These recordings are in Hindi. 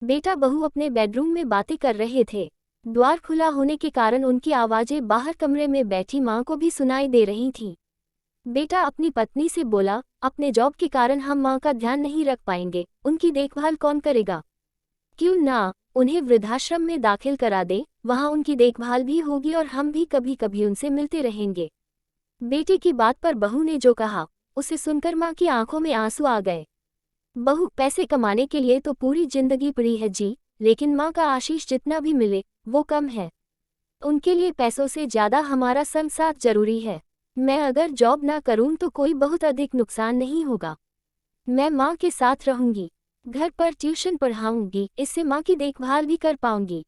बेटा बहू अपने बेडरूम में बातें कर रहे थे। द्वार खुला होने के कारण उनकी आवाजें बाहर कमरे में बैठी माँ को भी सुनाई दे रही थीं। बेटा अपनी पत्नी से बोला, अपने जॉब के कारण हम माँ का ध्यान नहीं रख पाएंगे, उनकी देखभाल कौन करेगा? क्यों ना उन्हें वृद्धाश्रम में दाखिल करा दे, वहाँ उनकी देखभाल भी होगी और हम भी कभी कभी उनसे मिलते रहेंगे। बेटे की बात पर बहू ने जो कहा, उसे सुनकर माँ की आंखों में आंसू आ गए। बहू, पैसे कमाने के लिए तो पूरी जिंदगी पड़ी है जी, लेकिन माँ का आशीष जितना भी मिले वो कम है। उनके लिए पैसों से ज्यादा हमारा संग साथ जरूरी है। मैं अगर जॉब ना करूं तो कोई बहुत अधिक नुकसान नहीं होगा। मैं माँ के साथ रहूंगी, घर पर ट्यूशन पढ़ाऊंगी, इससे माँ की देखभाल भी कर पाऊंगी।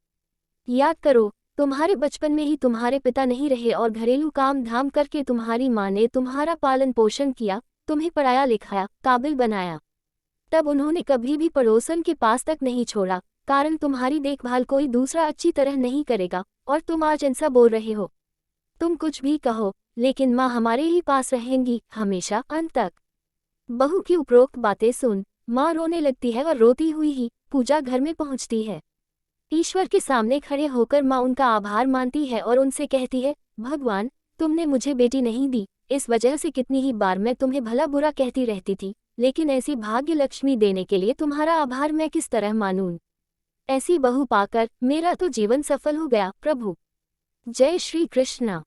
याद करो, तुम्हारे बचपन में ही तुम्हारे पिता नहीं रहे और घरेलू काम धाम करके तुम्हारी माँ ने तुम्हारा पालन पोषण किया, तुम्हें पढ़ाया लिखाया, काबिल बनाया। तब उन्होंने कभी भी पड़ोसन के पास तक नहीं छोड़ा, कारण तुम्हारी देखभाल कोई दूसरा अच्छी तरह नहीं करेगा। और तुम आज ऐसा बोल रहे हो। तुम कुछ भी कहो, लेकिन माँ हमारे ही पास रहेंगी हमेशा, अंत तक। बहू की उपरोक्त बातें सुन माँ रोने लगती है और रोती हुई ही पूजा घर में पहुंचती है। ईश्वर के सामने खड़े होकर माँ उनका आभार मानती है और उनसे कहती है, भगवान, तुमने मुझे बेटी नहीं दी, इस वजह से कितनी ही बार मैं तुम्हें भला बुरा कहती रहती थी, लेकिन ऐसी भाग्य लक्ष्मी देने के लिए तुम्हारा आभार मैं किस तरह मानूं। ऐसी बहू पाकर मेरा तो जीवन सफल हो गया प्रभु। जय श्री कृष्ण।